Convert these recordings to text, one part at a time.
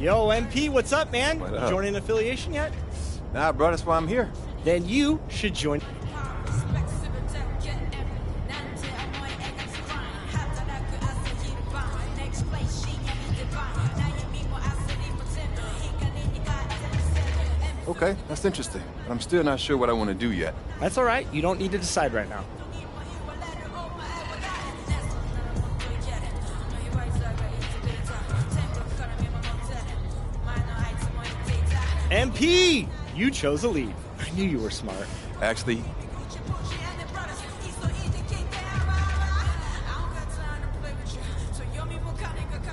Yo, MP, what's up, man? What You up? joining an affiliation yet? Nah, bro, that's why I'm here. Then you should join. Okay, that's interesting. But I'm still not sure what I want to do yet. That's all right. You don't need to decide right now. MP, you chose a lead. I knew you were smart. Actually,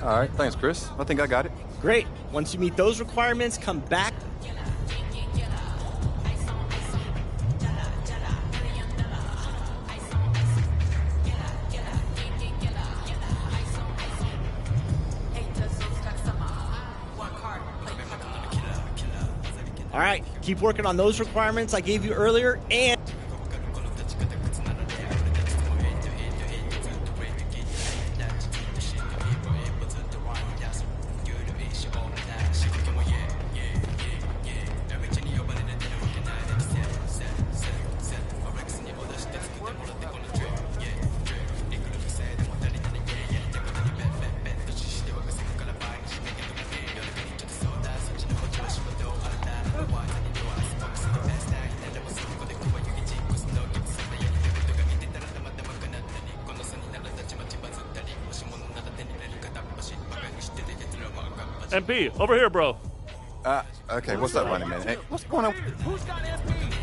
all right, thanks, Chris. I think I got it. Great. Once you meet those requirements, come back. All right, keep working on those requirements I gave you earlier, and MP, over here, bro. Okay, what's up, Ronnie, man? Hey, what's going on? Who's got MP?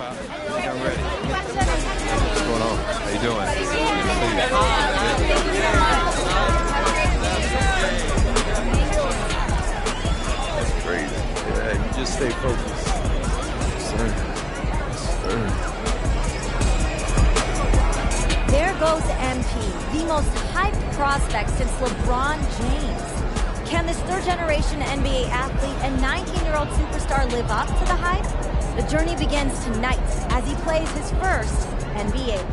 Pop. I think I'm ready. What's going on? How you doing? Good to see you. That's crazy. Yeah, you just stay focused. Yes, sir. Yes, sir. There goes MP, the most hyped prospect since LeBron James. Can this third-generation NBA athlete and 19-year-old superstar live up to the hype? The journey begins tonight as he plays his first NBA game.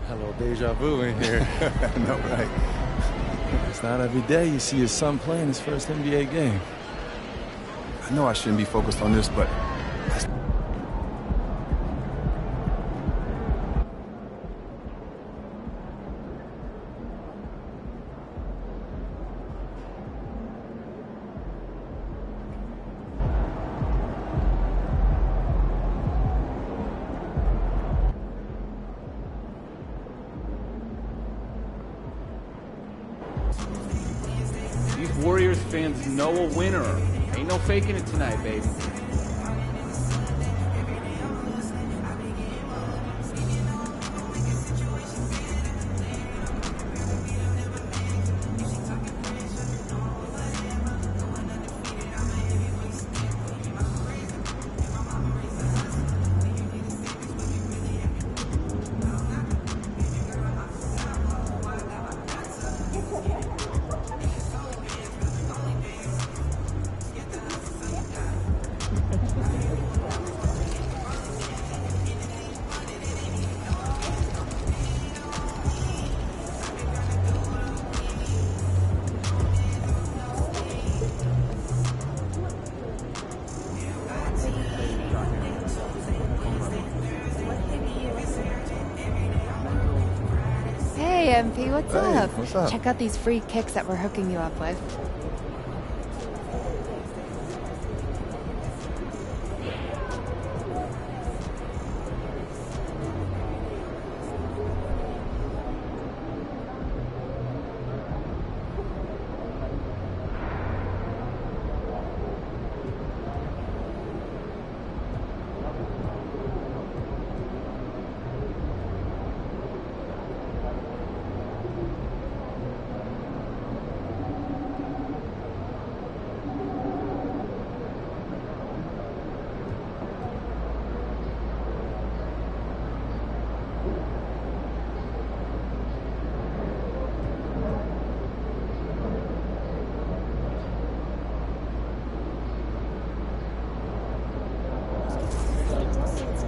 Hello, deja vu in here. No, right. It's not every day you see your son playing his first NBA game. I know I shouldn't be focused on this, but These Warriors fans know a winner. Ain't no faking it tonight, baby. Hey, MP, what's Hey, up? what's up? Check out these free kicks that we're hooking you up with.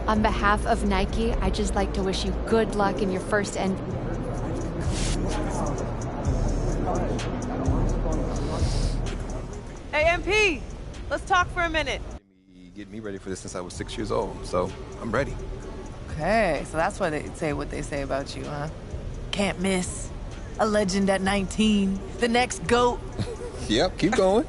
On behalf of Nike, I'd just like to wish you good luck in your first Hey, MP, let's talk for a minute. get me ready for this since I was 6 years old, so I'm ready. Okay, so that's why they say what they say about you, huh? Can't miss. A legend at 19. The next GOAT. Yep, keep going.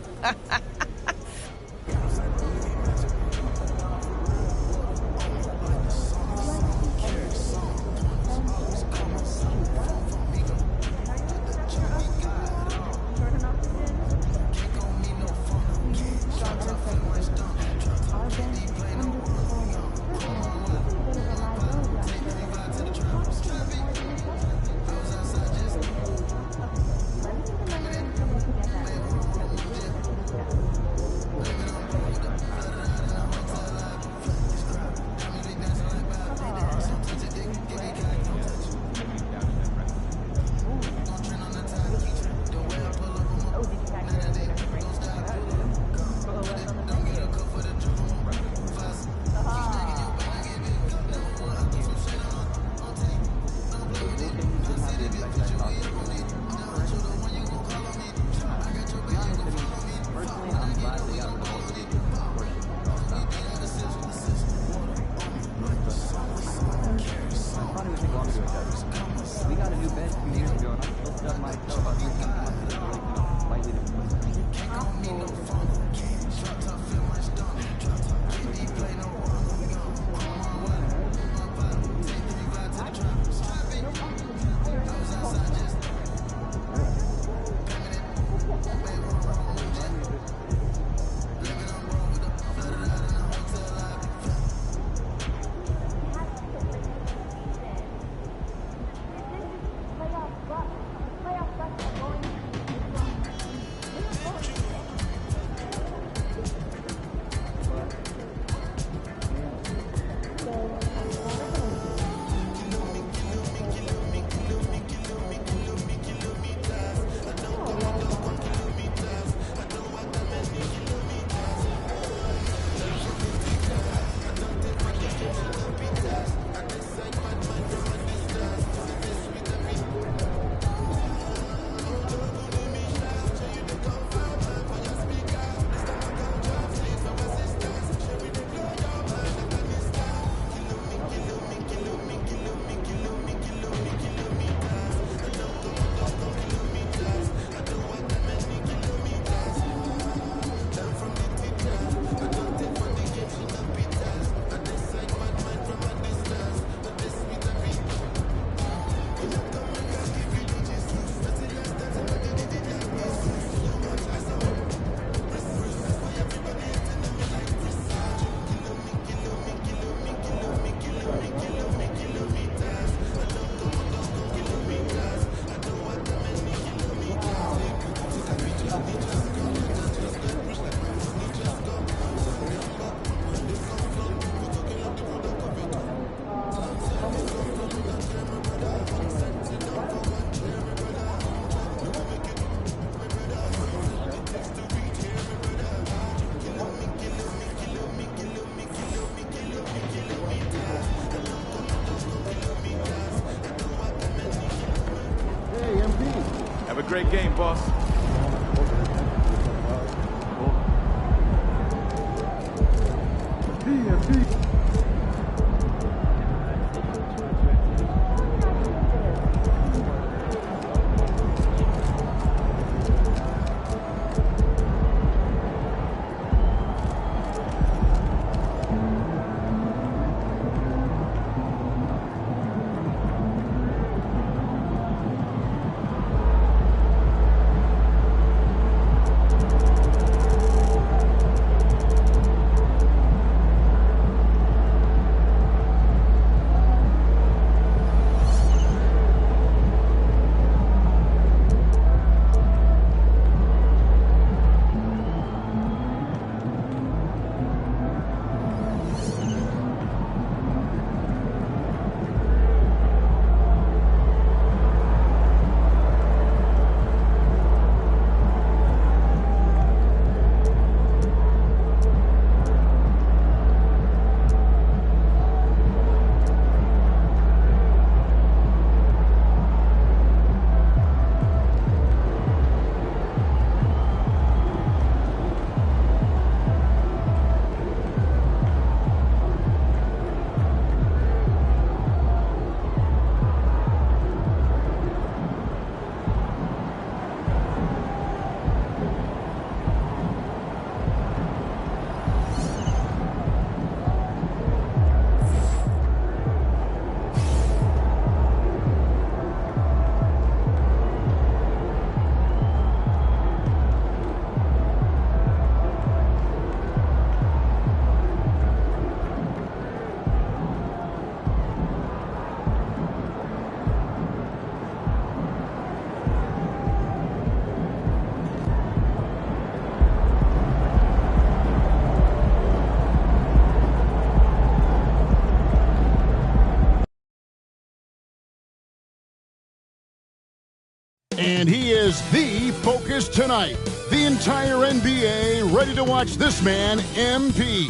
great game, boss. And he is the focus tonight. The entire NBA ready to watch this man, MP.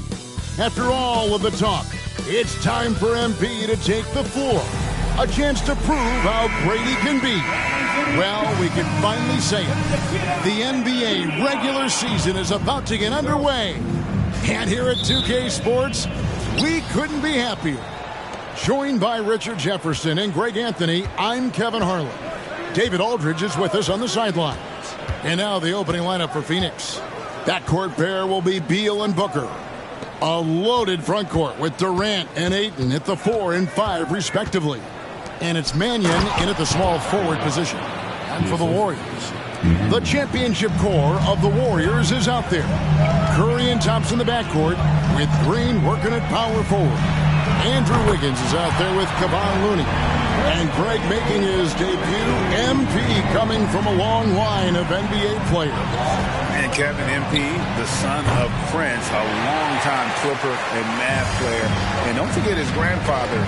After all of the talk, it's time for MP to take the floor. A chance to prove how great he can be. Well, we can finally say it. The NBA regular season is about to get underway. And here at 2K Sports, we couldn't be happier. Joined by Richard Jefferson and Greg Anthony, I'm Kevin Harlan. David Aldridge is with us on the sidelines. And now the opening lineup for Phoenix. That court pair will be Beal and Booker. A loaded front court with Durant and Ayton at the 4 and 5 respectively. And it's Mannion in at the small forward position. And for the Warriors, the championship core of the Warriors is out there. Curry and Thompson in the backcourt with Green working at power forward. Andrew Wiggins is out there with Kevon Looney. And Greg making his debut, MP coming from a long line of NBA players. And Kevin, MP, the son of Prince, a longtime Clipper and Mavs player. And don't forget his grandfather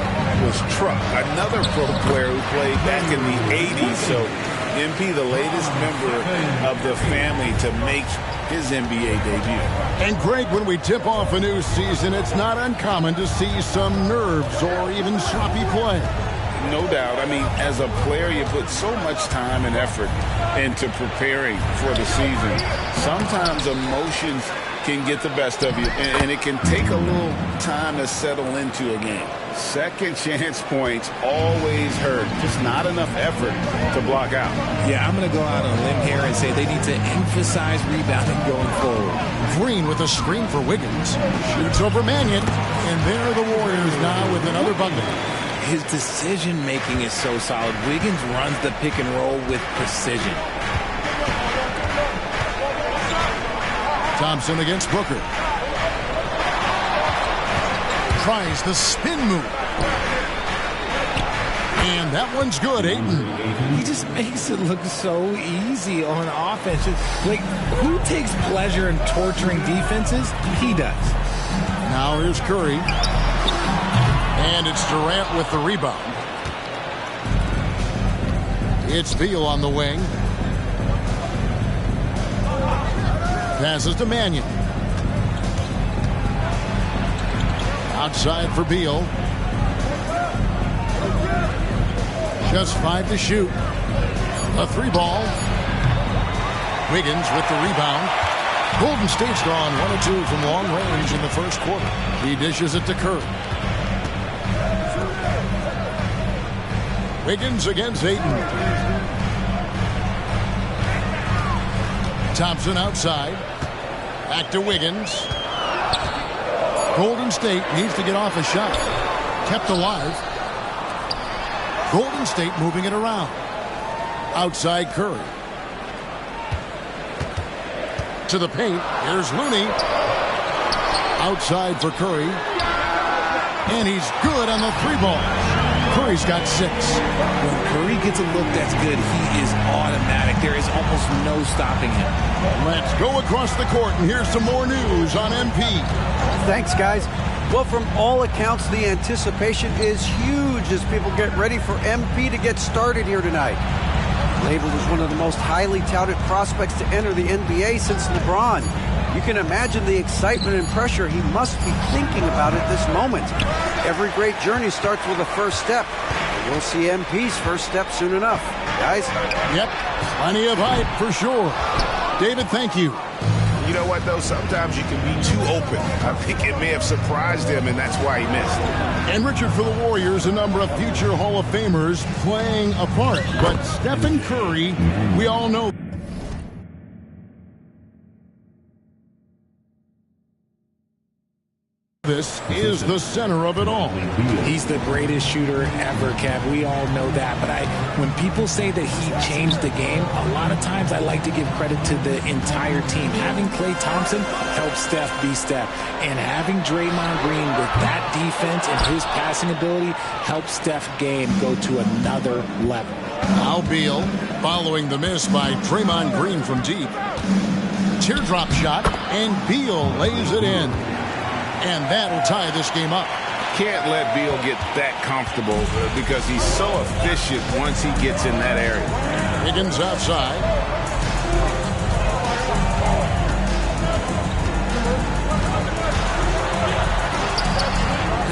was Truck, another pro player who played back in the 80s. So MP, the latest member of the family to make his NBA debut. And Greg, when we tip off a new season, it's not uncommon to see some nerves or even sloppy play. No doubt. I mean, as a player, you put so much time and effort into preparing for the season. Sometimes emotions can get the best of you, and it can take a little time to settle into a game. Second chance points always hurt. Just not enough effort to block out. Yeah, I'm going to go out on a limb here and say they need to emphasize rebounding going forward. Green with a screen for Wiggins. Shoots over Mannion. And there are the Warriors now with another bucket. His decision-making is so solid. Wiggins runs the pick and roll with precision. Thompson against Booker. Tries the spin move. And that one's good, Ayton. He just makes it look so easy on offense. Like, who takes pleasure in torturing defenses? He does. Now here's Curry. And it's Durant with the rebound. It's Beal on the wing. Passes to Mannion. Outside for Beal. Just 5 to shoot. A 3 ball. Wiggins with the rebound. Golden State's gone 1 of 2 from long range in the first quarter. He dishes it to Curry. Wiggins against Ayton. Thompson outside. Back to Wiggins. Golden State needs to get off a shot. Kept alive. Golden State moving it around. Outside Curry. To the paint. Here's Looney. Outside for Curry. And he's good on the 3-ball. Curry's got 6. When Curry gets a look that's good, he is automatic. There is almost no stopping him. Let's go across the court, and here's some more news on MP. Thanks, guys. Well, from all accounts, the anticipation is huge as people get ready for MP to get started here tonight. Labeled as one of the most highly touted prospects to enter the NBA since LeBron. You can imagine the excitement and pressure he must be thinking about at this moment. Every great journey starts with a first step. We'll see MP's first step soon enough. Guys? Yep, plenty of hype for sure. David, thank you. You know what, though? Sometimes you can be too open. I think it may have surprised him, and that's why he missed. And Richard, for the Warriors, a number of future Hall of Famers playing a part. But Stephen Curry, we all know. This is the center of it all. He's the greatest shooter ever, Kev. We all know that. But when people say that he changed the game, a lot of times I like to give credit to the entire team. Having Klay Thompson helped Steph be Steph. And having Draymond Green with that defense and his passing ability helped Steph's game go to another level. Now Beal following the miss by Draymond Green from deep. Teardrop shot, and Beal lays it in. And that'll tie this game up. Can't let Beal get that comfortable because he's so efficient once he gets in that area. Higgins outside.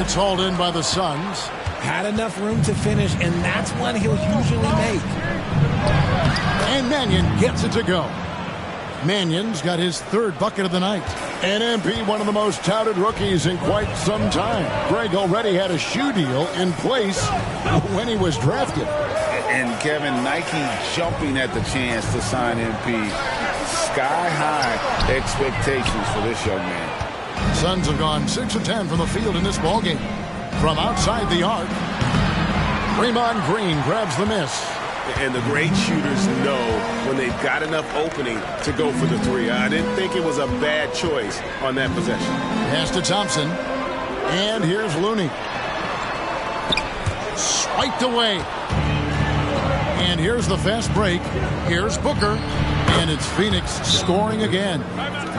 It's hauled in by the Suns. Had enough room to finish, and that's one he'll usually make. And Mannion gets it to go. Mannion's got his 3rd bucket of the night. And MP, one of the most touted rookies in quite some time. Greg already had a shoe deal in place when he was drafted. And Kevin, Nike jumping at the chance to sign MP. Sky-high expectations for this young man. Suns have gone 6 of 10 from the field in this ballgame. From outside the arc, Draymond Green grabs the miss. And the great shooters know when they've got enough opening to go for the 3. I didn't think it was a bad choice on that possession. Pass to Thompson. And here's Looney. Swiped away. And here's the fast break. Here's Booker. And it's Phoenix scoring again.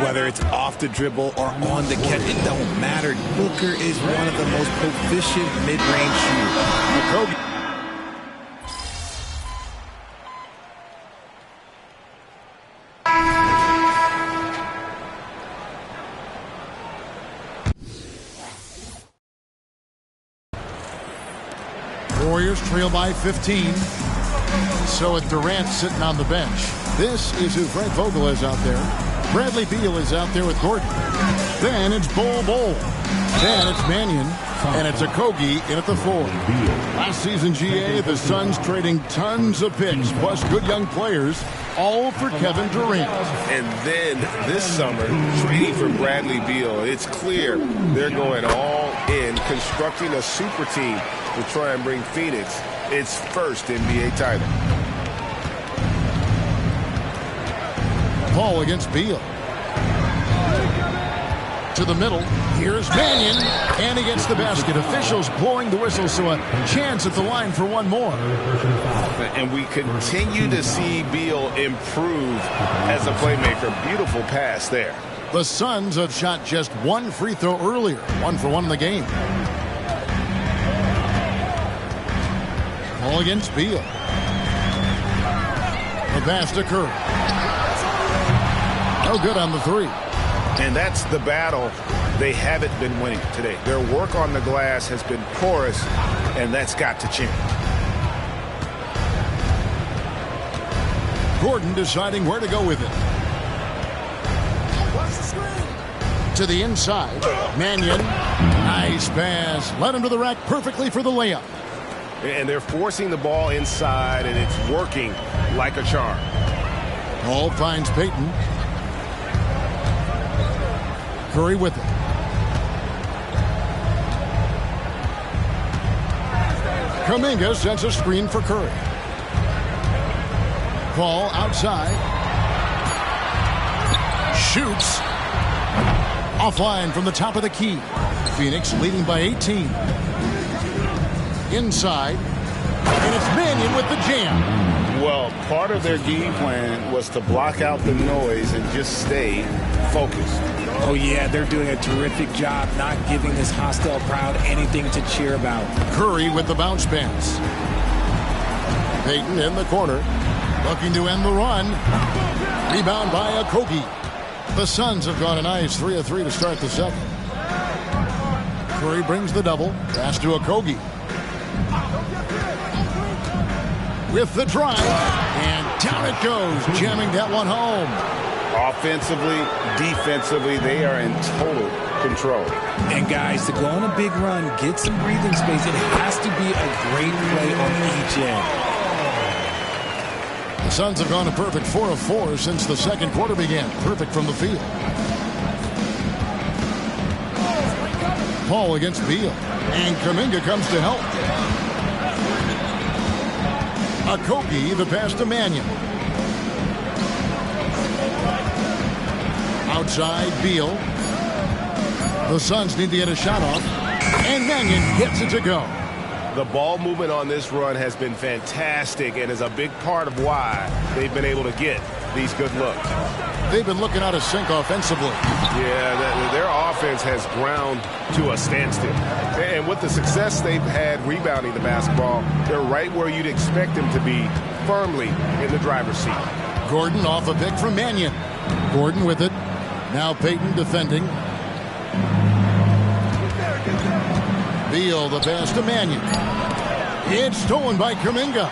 Whether it's off the dribble or on the catch, it don't matter. Booker is one of the most proficient mid-range shooters. Warriors trail by 15. So with Durant sitting on the bench. This is who Frank Vogel is out there. Bradley Beal is out there with Gordon. Then it's Bol Bol. Then it's Mannion. And it's Okogie in at the 4. Last season, GA, the Suns trading tons of picks, plus good young players, all for Kevin Durant. And then this summer, trading for Bradley Beal, it's clear they're going all in, constructing a super team to try and bring Phoenix its first NBA title. Paul against Beal. To the middle. Here's Mannion. And he gets the basket. Officials blowing the whistle, so a chance at the line for one more. And we continue to see Beal improve as a playmaker. Beautiful pass there. The Suns have shot just one free throw earlier. 1 for 1 in the game. Paul against Beal. The pass to Curry. No good on the 3. And that's the battle they haven't been winning today. Their work on the glass has been porous, and that's got to change. Gordon deciding where to go with it. To the inside. Mannion. Nice pass. Led him to the rack perfectly for the layup. And they're forcing the ball inside, and it's working like a charm. Paul finds Payton. Curry with it. Kuminga sends a screen for Curry. Paul outside. Shoots. Offline from the top of the key. Phoenix leading by 18. Inside. And it's Mannion with the jam. Well, part of their game plan was to block out the noise and just stay focused. Oh, yeah, they're doing a terrific job not giving this hostile crowd anything to cheer about. Curry with the bounce pass. Payton in the corner. Looking to end the run. Rebound by Okogie. The Suns have gone a nice 3 of 3 to start the second. Curry brings the double. Pass to Okogie. With the drive. And down it goes. Jamming that one home. Offensively, defensively, they are in total control. And guys, to go on a big run, get some breathing space, it has to be a great play on each end. The Suns have gone a perfect 4 of 4 since the second quarter began. Perfect from the field. Paul against Beal. And Kuminga comes to help. Okogie, the pass to Mannion. Outside, Beal. The Suns need to get a shot off. And Mannion gets it to go. The ball movement on this run has been fantastic and is a big part of why they've been able to get these good looks. They've been looking out of sync offensively. Yeah, their offense has ground to a standstill. And with the success they've had rebounding the basketball, they're right where you'd expect them to be, firmly in the driver's seat. Gordon off a pick from Mannion. Gordon with it. Now Payton defending. Beal, the pass to Mannion. It's stolen by Kuminga.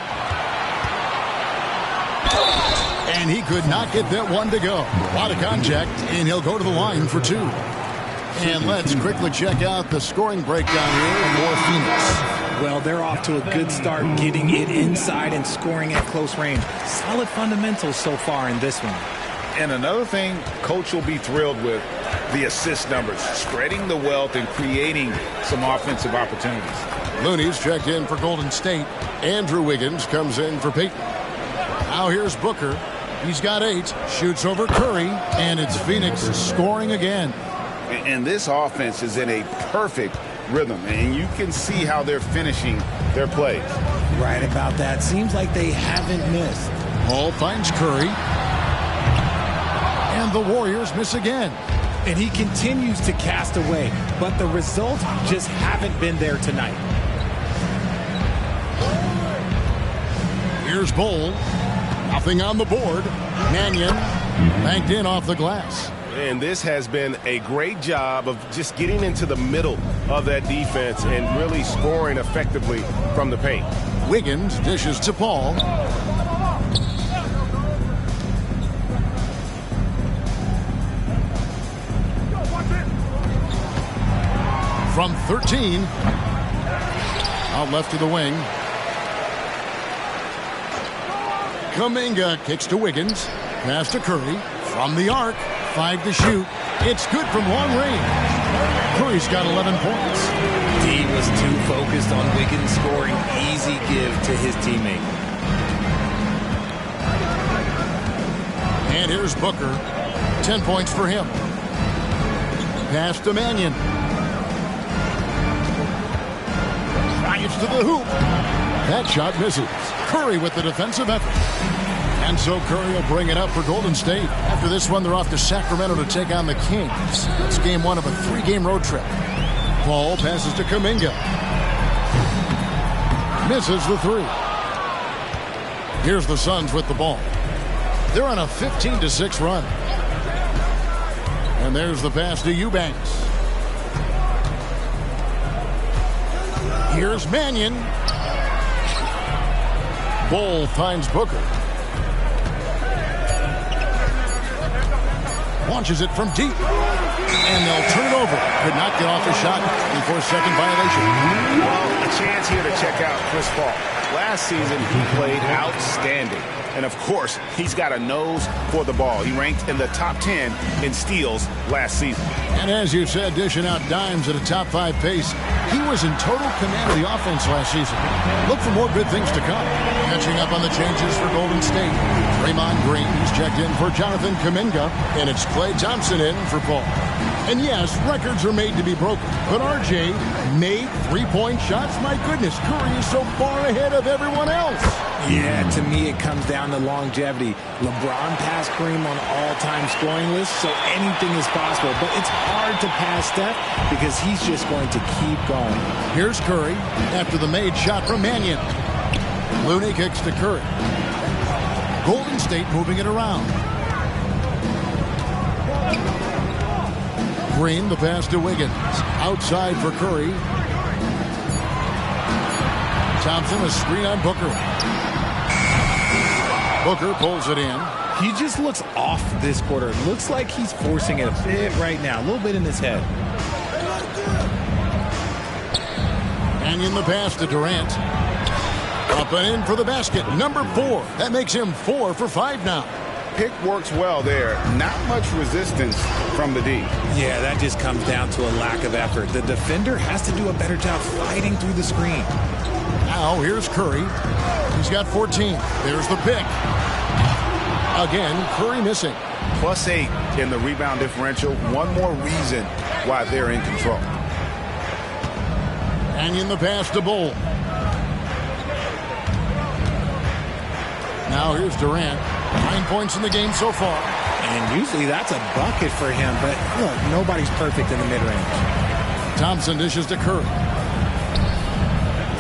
And he could not get that one to go. A lot of contact, and he'll go to the line for 2. And let's quickly check out the scoring breakdown here for Phoenix. Well, they're off to a good start getting it inside and scoring at close range. Solid fundamentals so far in this one. And another thing Coach will be thrilled with, the assist numbers, spreading the wealth and creating some offensive opportunities. Looney's checked in for Golden State. Andrew Wiggins comes in for Payton. Now here's Booker. He's got 8, shoots over Curry, and it's Phoenix scoring again. And this offense is in a perfect rhythm, and you can see how they're finishing their plays. Right about that. Seems like they haven't missed. Paul finds Curry. And the Warriors miss again. And he continues to cast away, but the results just haven't been there tonight. Here's Bowl. Nothing on the board. Mannion banked in off the glass. And this has been a great job of just getting into the middle of that defense and really scoring effectively from the paint. Wiggins dishes to Paul. From 13. Out left to the wing. Kuminga kicks to Wiggins. Pass to Curry. From the arc. 5 to shoot. It's good from long range. Curry's got 11 points. D was too focused on Wiggins scoring. Easy give to his teammate. And here's Booker. 10 points for him. Pass to Mannion. Drives to the hoop. That shot misses. Curry with the defensive effort. And so Curry will bring it up for Golden State. After this one, they're off to Sacramento to take on the Kings. It's game 1 of a 3-game road trip. Paul passes to Kuminga. Misses the 3. Here's the Suns with the ball. They're on a 15-6 run. And there's the pass to Eubanks. Here's Mannion. Bull finds Booker. Launches it from deep. And they'll turn it over. Could not get off the shot before second violation. Well, a chance here to check out Chris Paul. Last season, he played outstanding. And, of course, he's got a nose for the ball. He ranked in the top 10 in steals last season. And as you said, dishing out dimes at a top 5 pace, he was in total command of the offense last season. Look for more good things to come. Catching up on the changes for Golden State. Draymond Green, he's checked in for Jonathan Kuminga, and it's Klay Thompson in for Paul. And yes, records are made to be broken, but RJ made three-point shots. My goodness, Curry is so far ahead of everyone else. Yeah, to me it comes down to longevity. LeBron passed Kareem on all-time scoring lists, so anything is possible. But it's hard to pass Steph because he's just going to keep going. Here's Curry after the made shot from Mannion. Looney kicks to Curry. Golden State moving it around. Green, the pass to Wiggins. Outside for Curry. Thompson, a screen on Booker. Booker pulls it in. He just looks off this quarter. It looks like he's forcing it a bit right now. A little bit in his head. Mannion the pass to Durant. Up and in for the basket. Number 4. That makes him 4 for 5 now. Pick works well there. Not much resistance from the D. Yeah, that just comes down to a lack of effort. The defender has to do a better job fighting through the screen. Now here's Curry. He's got 14. There's the pick. Again, Curry missing. +8 in the rebound differential. One more reason why they're in control. Mannion the pass to Bull. Now here's Durant. 9 points in the game so far. And usually that's a bucket for him, but look, nobody's perfect in the mid-range. Thompson dishes to Curry.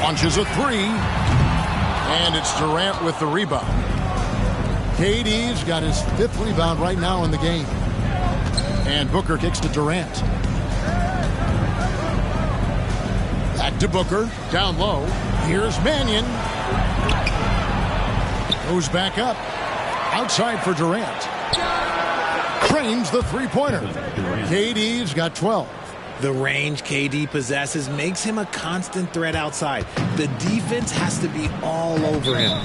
Launches a 3. And it's Durant with the rebound. KD's got his 5th rebound right now in the game. And Booker kicks to Durant. Back to Booker. Down low. Here's Mannion. Goes back up. Outside for Durant. Trains the three-pointer. KD's got 12. The range KD possesses makes him a constant threat outside. The defense has to be all over him.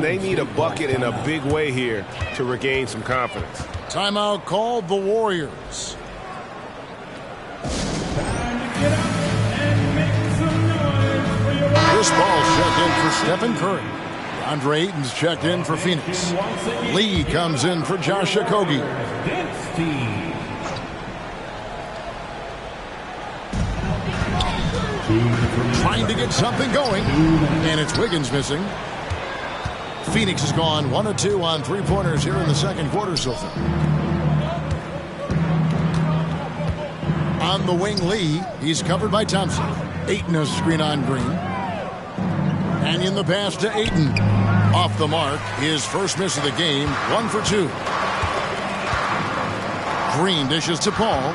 They need a bucket in a big way here to regain some confidence. Timeout called the Warriors. Chris Paul checked in for Stephen Curry. Andre Ayton's checked in for Phoenix. Lee comes in for Josh Okogie. Trying to get something going, and it's Wiggins missing. Phoenix has gone 1 of 2 on three-pointers here in the second quarter so far. On the wing, Lee. He's covered by Thompson. Ayton a screen on Green. Mannion the pass to Ayton. Off the mark. His first miss of the game. 1 for 2. Green dishes to Paul.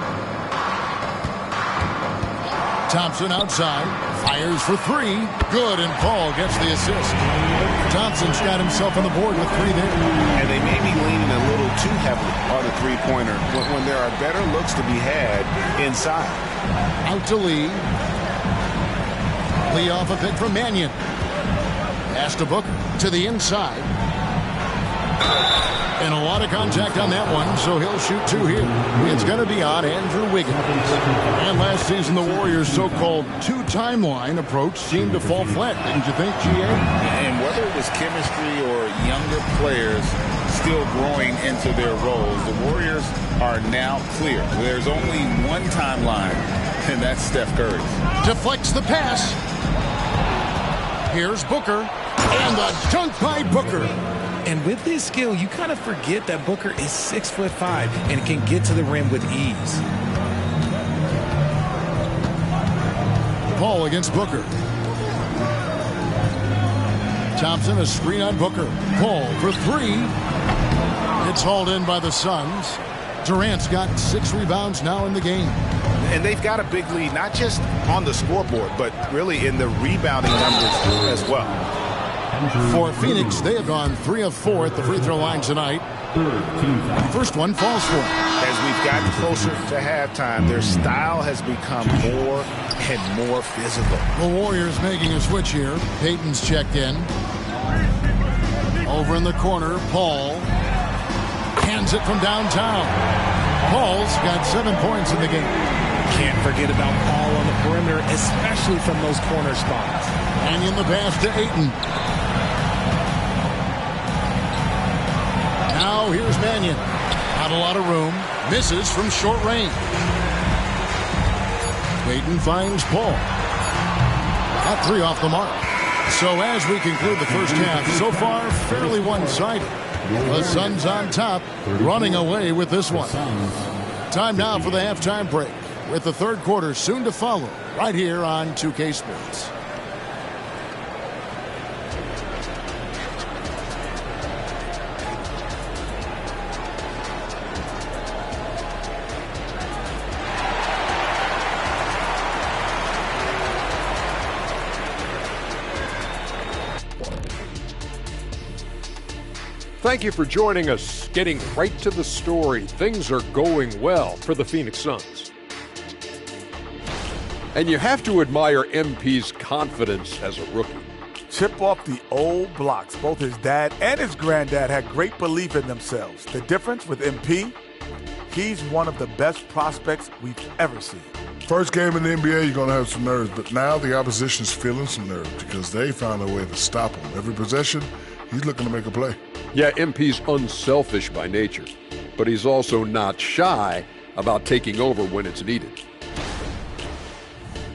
Thompson outside. Fires for 3. Good, and Paul gets the assist. Thompson's got himself on the board with 3 there. And they may be leaning a little too heavily on the three-pointer when there are better looks to be had inside. Out to Lee. Lee off a pick from Mannion. Pass to Booker to the inside. And a lot of contact on that one, so he'll shoot 2 here. It's going to be on Andrew Wiggins. And last season, the Warriors' so-called 2-timeline approach seemed to fall flat, didn't you think, G.A.? And whether it was chemistry or younger players still growing into their roles, the Warriors are now clear. There's only one timeline, and that's Steph Curry. Deflects the pass. Here's Booker. And the dunk by Booker. And with his skill, you kind of forget that Booker is 6'5" and can get to the rim with ease. Paul against Booker. Thompson a screen on Booker. Paul for 3. It's hauled in by the Suns. Durant's got 6 rebounds now in the game. And they've got a big lead, not just on the scoreboard, but really in the rebounding numbers as well. For Phoenix, they have gone 3 of 4 at the free throw line tonight. First one falls for them. As we've gotten closer to halftime, their style has become more and more physical. The Warriors making a switch here. Peyton's checked in. Over in the corner, Paul hands it from downtown. Paul's got 7 points in the game. Can't forget about Paul on the perimeter, especially from those corner spots. And in the pass to Ayton. Now here's Mannion. Not a lot of room. Misses from short range. Ayton finds Paul. Got 3 off the mark. So as we conclude the first half, so far fairly one-sided. The Suns on top, running away with this one. Time now for the halftime break, with the third quarter soon to follow, right here on 2K Sports. Thank you for joining us. Getting right to the story, things are going well for the Phoenix Suns. And you have to admire MP's confidence as a rookie. Chip off the old blocks. Both his dad and his granddad had great belief in themselves. The difference with MP, he's one of the best prospects we've ever seen. First game in the NBA, you're going to have some nerves, but now the opposition's feeling some nerves because they found a way to stop him. Every possession, he's looking to make a play. Yeah, MP's unselfish by nature, but he's also not shy about taking over when it's needed.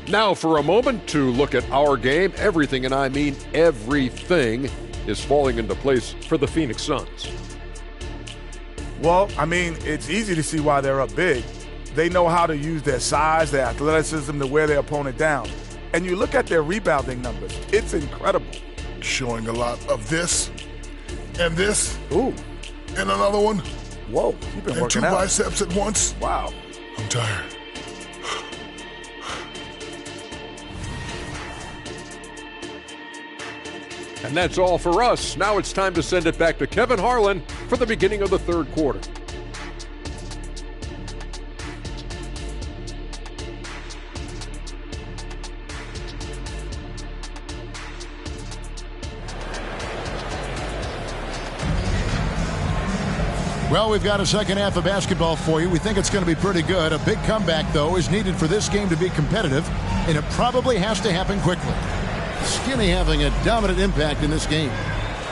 Now for a moment to look at our game. Everything, and I mean everything, is falling into place for the Phoenix Suns. Well, I mean, it's easy to see why they're up big. They know how to use their size, their athleticism to wear their opponent down. And you look at their rebounding numbers, it's incredible. Showing a lot of this and this. Ooh. And another one. Whoa, you've been and working 2 out. biceps at once. Wow. I'm tired. And that's all for us. Now it's time to send it back to Kevin Harlan for the beginning of the third quarter. Well, we've got a second half of basketball for you. We think it's going to be pretty good. A big comeback, though, is needed for this game to be competitive, and it probably has to happen quickly. Skinny having a dominant impact in this game.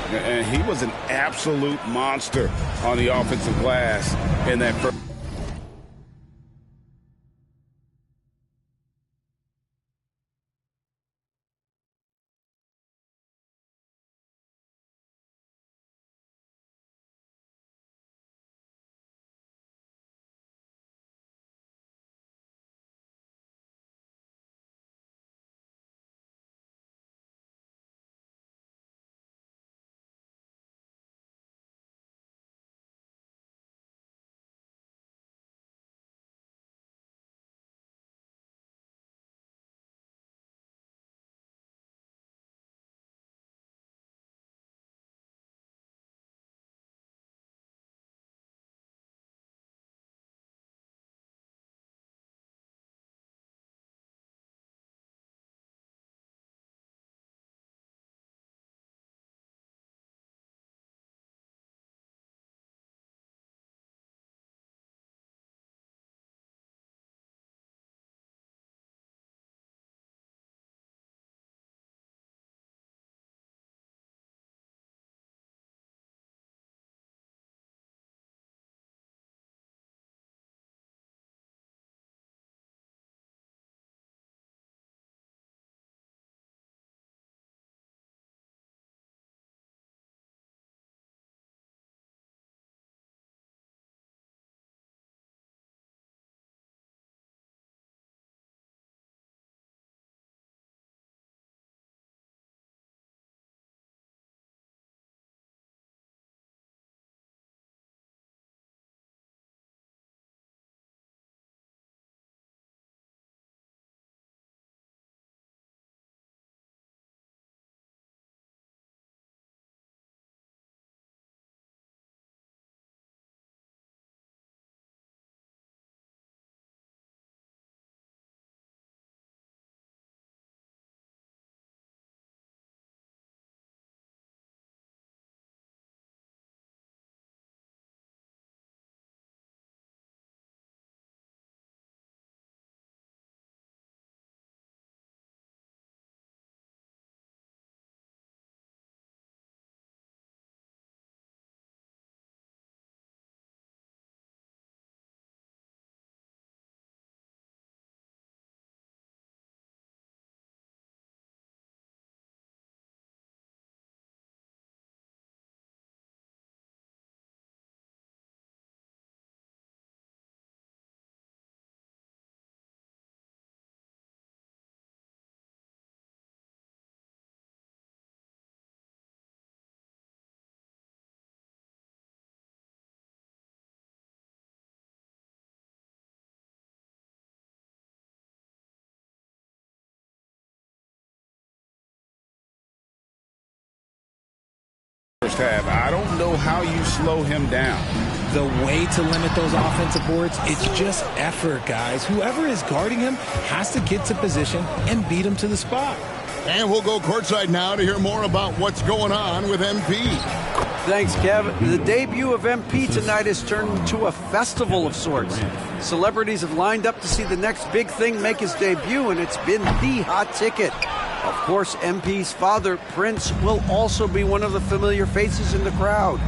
And he was an absolute monster on the offensive glass in that first. first half. I don't know how you slow him down. The way to limit those offensive boards, it's just effort, guys. Whoever is guarding him has to get to position and beat him to the spot. And we'll go courtside now to hear more about what's going on with MP. Thanks, Kev. The debut of MP tonight has turned into a festival of sorts. Celebrities have lined up to see the next big thing make his debut, and it's been the hot ticket. Of course, MP's father, Prince, will also be one of the familiar faces in the crowd.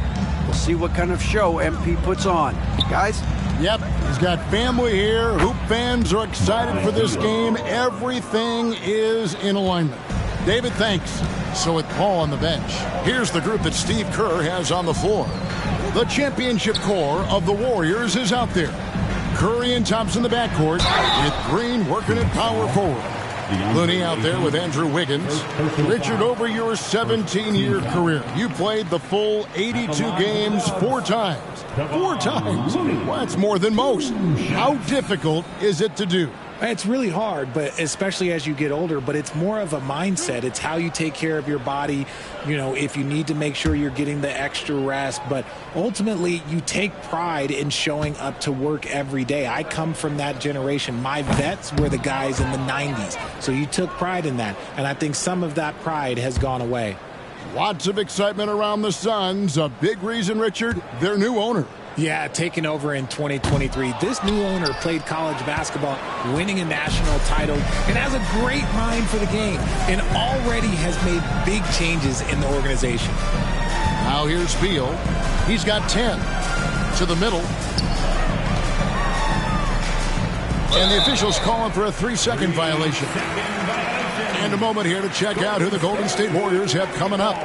We'll see what kind of show MP puts on. Guys? Yep, he's got family here. Hoop fans are excited for this game. Everything is in alignment. David, thanks. So with Paul on the bench, here's the group that Steve Kerr has on the floor. The championship core of the Warriors is out there. Curry and Thompson in the backcourt, with Green working at power forward. Looney out there with Andrew Wiggins. Richard, over your 17-year career, you played the full 82 games 4 times. 4 times? Well, that's more than most. How difficult is it to do? It's really hard, but especially as you get older, but it's more of a mindset. It's how you take care of your body, you know, if you need to make sure you're getting the extra rest. But ultimately, you take pride in showing up to work every day. I come from that generation. My vets were the guys in the 90s. So you took pride in that. And I think some of that pride has gone away. Lots of excitement around the Suns. A big reason, Richard, their new owner. Yeah, taking over in 2023. This new owner played college basketball, winning a national title, and has a great mind for the game, and already has made big changes in the organization. Now here's Beal. He's got 10. To the middle. And the officials calling for a 3-second violation. And a moment here to check out who the Golden State Warriors have coming up.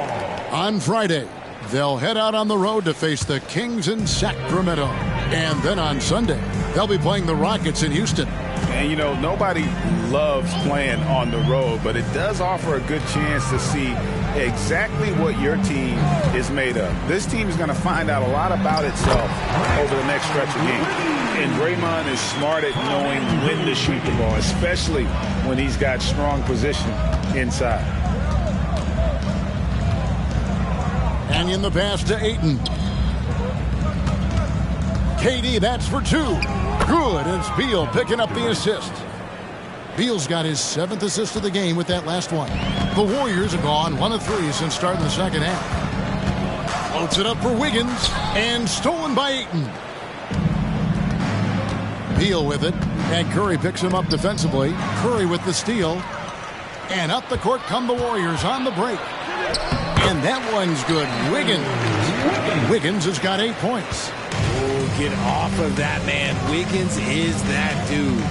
On Friday, they'll head out on the road to face the Kings in Sacramento. And then on Sunday, they'll be playing the Rockets in Houston. And, you know, nobody loves playing on the road, but it does offer a good chance to see exactly what your team is made of. This team is going to find out a lot about itself over the next stretch of games. And Draymond is smart at knowing when to shoot the ball, especially when he's got strong position inside. Mannion the pass to Ayton. KD, that's for 2. Good, and it's Beal picking up the assist. Beal's got his 7th assist of the game with that last one. The Warriors have gone 1 of 3 since starting the second half. Floats it up for Wiggins, and stolen by Ayton. Beal with it, and Curry picks him up defensively. Curry with the steal. And up the court come the Warriors on the break. And that one's good. Wiggins has got 8 points. Oh, get off of that, man. Wiggins is that dude.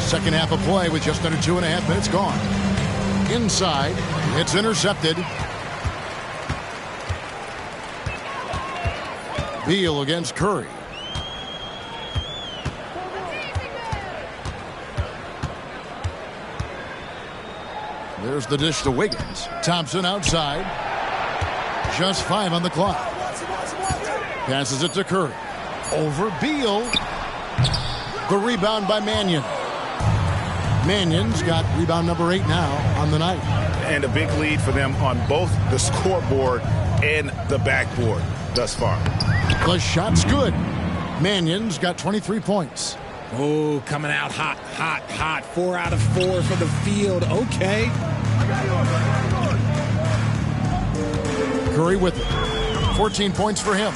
Second half of play with just under 2.5 minutes gone. Inside, it's intercepted. Beal against Curry. There's the dish to Wiggins. Thompson outside. Just 5 on the clock. Passes it to Curry. Over Beal. The rebound by Mannion. Mannion's got rebound number 8 now on the night. And a big lead for them on both the scoreboard and the backboard thus far. The shot's good. Mannion's got 23 points. Oh, coming out hot, hot, hot. 4 out of 4 for the field. Okay. Curry with it. 14 points for him.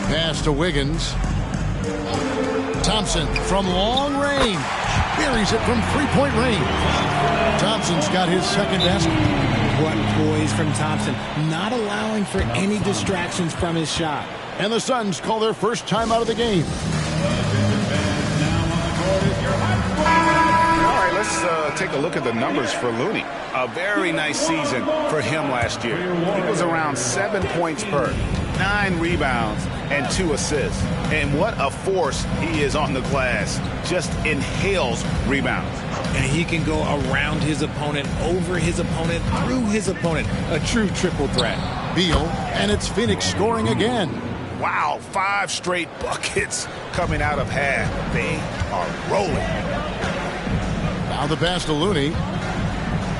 Pass to Wiggins. Thompson from long range. Buries it from 3-point range. Thompson's got his second basket. What poise from Thompson. Not allowing for any distractions from his shot. And the Suns call their first time out of the game. All right, let's take a look at the numbers for Looney. A very nice season for him last year. He was around 7 points per, 9 rebounds, and 2 assists. And what a force he is on the glass. Just inhales rebounds. And he can go around his opponent, over his opponent, through his opponent. A true triple threat. Beal, and it's Phoenix scoring again. Wow, 5 straight buckets coming out of half. They are rolling. Now the pass to Looney.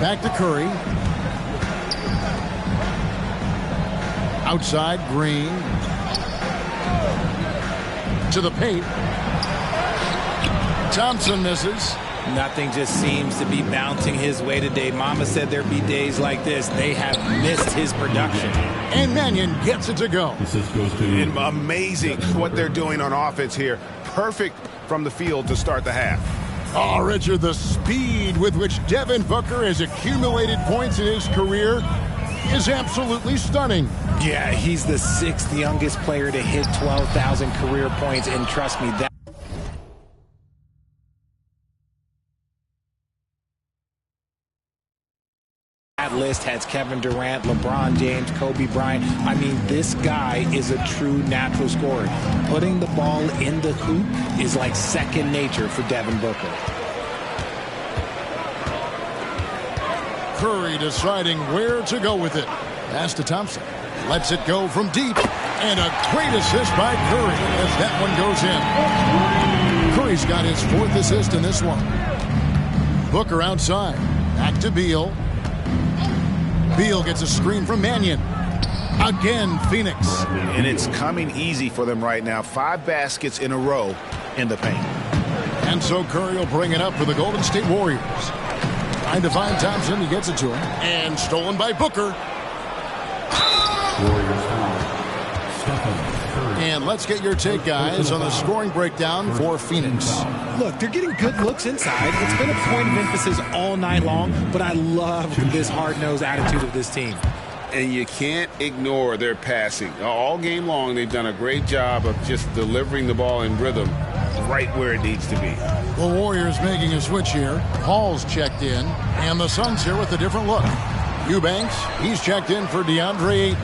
Back to Curry. Outside, Green. To the paint. Thompson misses. Nothing just seems to be bouncing his way today. Mama said there'd be days like this. They have missed his production. And Mannion gets it to go. And amazing what they're doing on offense here. Perfect from the field to start the half. Oh, Richard, the speed with which Devin Booker has accumulated points in his career is absolutely stunning. Yeah, he's the 6th youngest player to hit 12,000 career points, and trust me, that list has Kevin Durant, LeBron James, Kobe Bryant. I mean, this guy is a true natural scorer. Putting the ball in the hoop is like second nature for Devin Booker. Curry deciding where to go with it. Pass to Thompson. Lets it go from deep. And a great assist by Curry as that one goes in. Curry's got his 4th assist in this one. Booker outside. Back to Beal. Beal gets a screen from Mannion. Again, Phoenix. And it's coming easy for them right now. 5 baskets in a row in the paint. And so Curry will bring it up for the Golden State Warriors. Trying to find Thompson. He gets it to him. And stolen by Booker. And let's get your take, guys, on the scoring breakdown for Phoenix. Look, they're getting good looks inside. It's been a point of emphasis all night long, but I love this hard-nosed attitude of this team. And you can't ignore their passing. All game long, they've done a great job of just delivering the ball in rhythm right where it needs to be. The Warriors making a switch here. Hall's checked in, and the Suns here with a different look. Eubanks, he's checked in for DeAndre Ayton.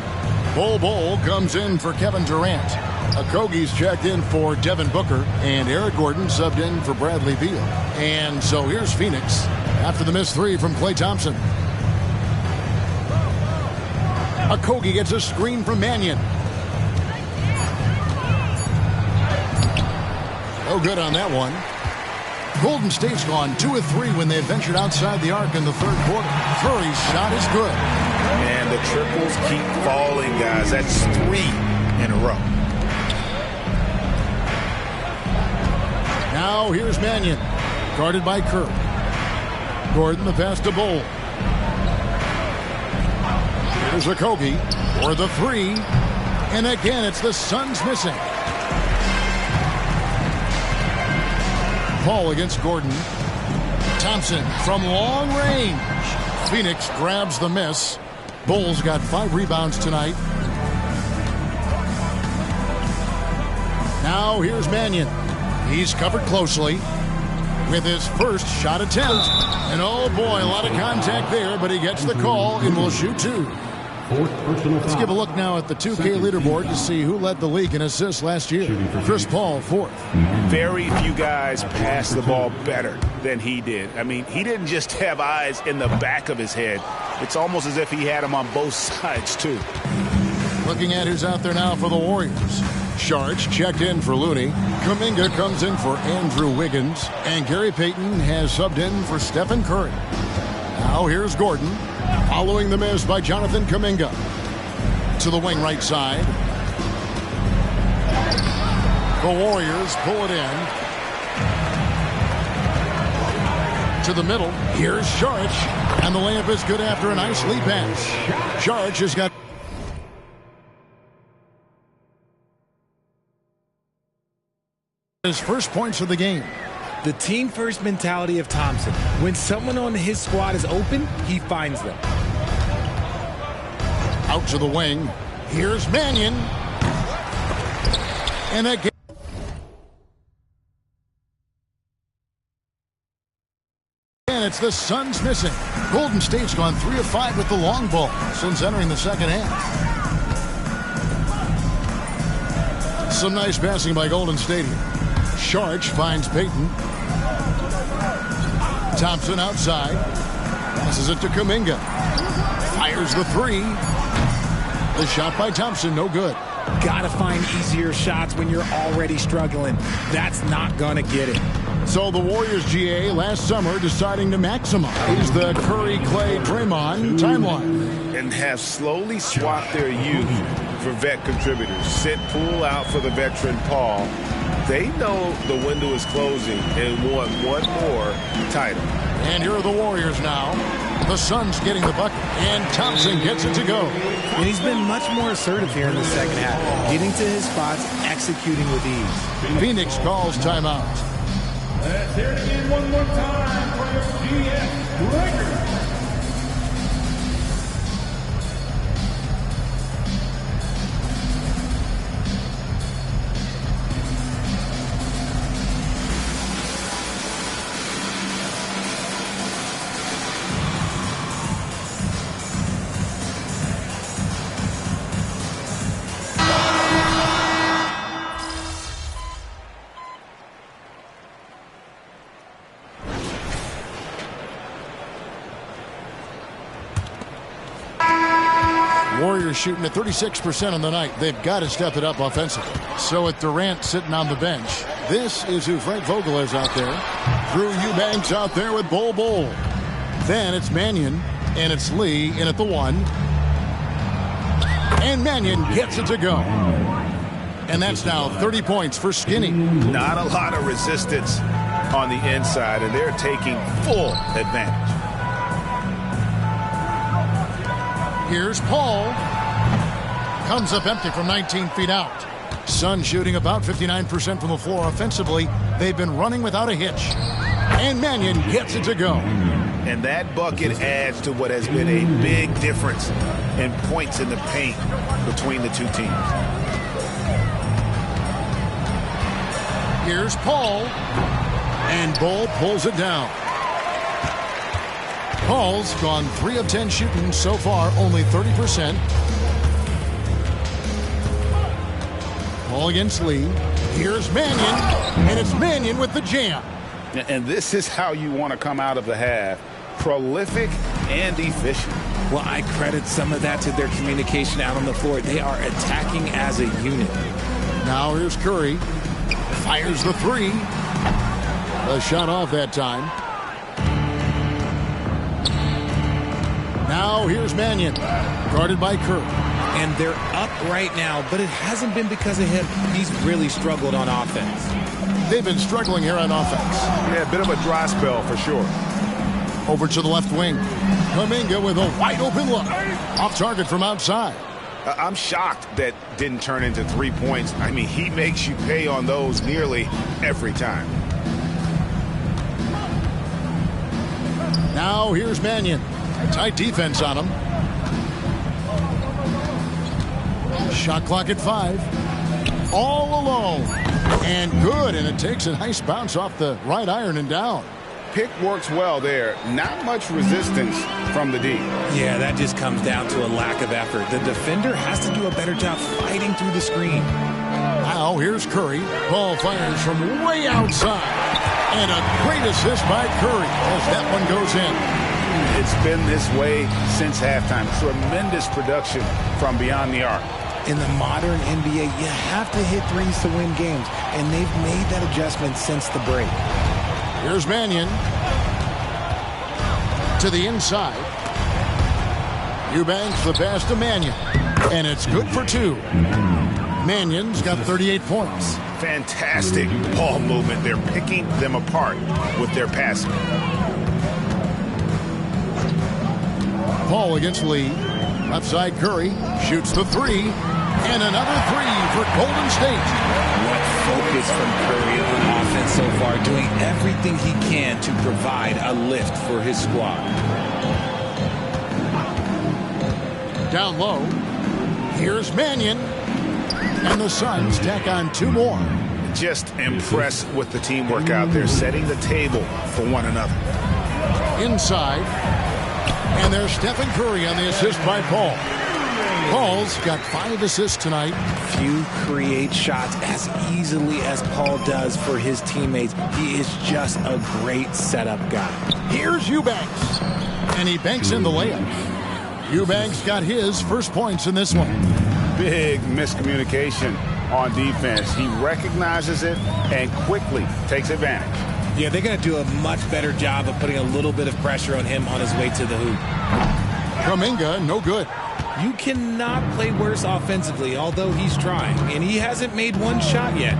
Bol comes in for Kevin Durant. Okogie's checked in for Devin Booker, and Eric Gordon subbed in for Bradley Beal. And so here's Phoenix after the missed 3 from Klay Thompson. Okogie gets a screen from Mannion. No good on that one. Golden State's gone 2 of 3 when they ventured outside the arc in the 3rd quarter. Curry's shot is good. And the triples keep falling, guys. That's 3 in a row. Now here's Mannion, guarded by Curry. Gordon, the pass to Bol. Here's Okogie for the 3. And again, it's the Suns missing. Paul against Gordon. Thompson from long range. Phoenix grabs the miss. Bol's got 5 rebounds tonight. Now here's Mannion. He's covered closely with his first shot attempt. And oh boy, a lot of contact there, but he gets the call and will shoot 2. Let's give a look now at the 2K leaderboard to see who led the league in assists last year. Chris Paul, 4th. Very few guys pass the ball better than he did. I mean, he didn't just have eyes in the back of his head. It's almost as if he had them on both sides, too. Looking at who's out there now for the Warriors. Sharch checked in for Looney. Kuminga comes in for Andrew Wiggins. And Gary Payton has subbed in for Stephen Curry. Now here's Gordon. Following the miss by Jonathan Kuminga. To the wing right side. The Warriors pull it in. To the middle. Here's Sharch. And the layup is good after a nice lead pass. Sharch has got his first points of the game. The team-first mentality of Thompson. When someone on his squad is open, he finds them. Out to the wing. Here's Mannion. And again. And it's the Suns missing. Golden State's gone 3 of 5 with the long ball since entering the second half. Some nice passing by Golden State here. Sharch finds Payton. Thompson outside. Passes it to Kuminga. Fires the 3. The shot by Thompson, no good. got to find easier shots when you're already struggling. That's not going to get it. So the Warriors GA last summer deciding to maximize the Curry, Clay, Draymond timeline. And have slowly swapped their youth for vet contributors. Sit Poole out for the veteran Paul. They know the window is closing and want one more title. And here are the Warriors now. The Suns getting the bucket, and Thompson gets it to go. And he's been much more assertive here in the second half, getting to his spots, executing with ease. Phoenix calls timeout. Let's hear it again one more time for the GS Lakers. Warriors shooting at 36% on the night. They've got to step it up offensively. So with Durant sitting on the bench, this is who Frank Vogel is out there. Drew Eubanks out there with Bol. Then it's Mannion, and it's Lee in at the 1. And Mannion gets it to go. And that's now 30 points for Skinny. Not a lot of resistance on the inside, and they're taking full advantage. Here's Paul. Comes up empty from 19 feet out. Suns shooting about 59% from the floor offensively. They've been running without a hitch. And Mannion gets it to go. And that bucket adds to what has been a big difference in points in the paint between the two teams. Here's Paul. And Bol pulls it down. Paul's gone 3 of 10 shooting so far, only 30%. Paul against Lee. Here's Mannion, and it's Mannion with the jam. And this is how you want to come out of the half. Prolific and efficient. Well, I credit some of that to their communication out on the floor. They are attacking as a unit. Now here's Curry. Fires the 3. A shot off that time. Now here's Mannion, guarded by Curry. And they're up right now, but it hasn't been because of him. He's really struggled on offense. They've been struggling here on offense. Yeah, a bit of a dry spell for sure. Over to the left wing. Kuminga with a wide open look. Off target from outside. I'm shocked that didn't turn into 3 points. I mean, he makes you pay on those nearly every time. Now here's Mannion. Tight defense on him. Shot clock at 5. All alone. And good. And it takes a nice bounce off the right iron and down. Pick works well there. Not much resistance from the D. Yeah, that just comes down to a lack of effort. The defender has to do a better job fighting through the screen. Now here's Curry. Ball fires from way outside. And a great assist by Curry as that one goes in. It's been this way since halftime. Tremendous production from beyond the arc. In the modern NBA, you have to hit threes to win games, and they've made that adjustment since the break. Here's Mannion. To the inside. Eubanks the pass to Mannion. And it's good for 2. Mannion's got 38 points. Fantastic ball movement. They're picking them apart with their passing. Paul against Lee. Left side Curry shoots the 3. And another 3 for Golden State. What focus from Curry on offense so far, doing everything he can to provide a lift for his squad. Down low. Here's Mannion. And the Suns tack on 2 more. Just impressed with the teamwork out there, setting the table for one another. Inside. And there's Stephen Curry on the assist by Paul. Paul's got 5 assists tonight. Few create shots as easily as Paul does for his teammates. He is just a great setup guy. Here's Eubanks. And he banks in the layup. Eubanks got his first points in this one. big miscommunication on defense. He recognizes it and quickly takes advantage. Yeah, they're going to do a much better job of putting a little bit of pressure on him on his way to the hoop. Kuminga, no good. You cannot play worse offensively, although he's trying, and he hasn't made one shot yet.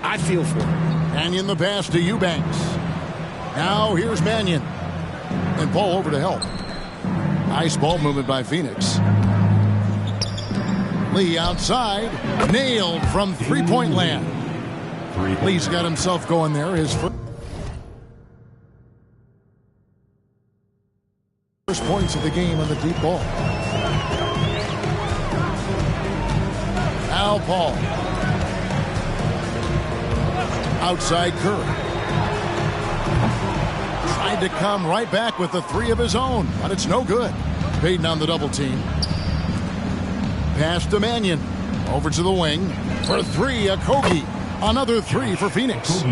I feel for him. Mannion the pass to Eubanks. Now here's Mannion. And Paul over to help. Nice ball movement by Phoenix. Lee outside. Nailed from three-point land. Lee's got himself going there. His first points of the game on the deep ball. Now Paul. Outside Curry. Tried to come right back with the three of his own, but it's no good. Payton on the double team. Pass to Mannion. Over to the wing. For three, Okogie. Another three for Phoenix.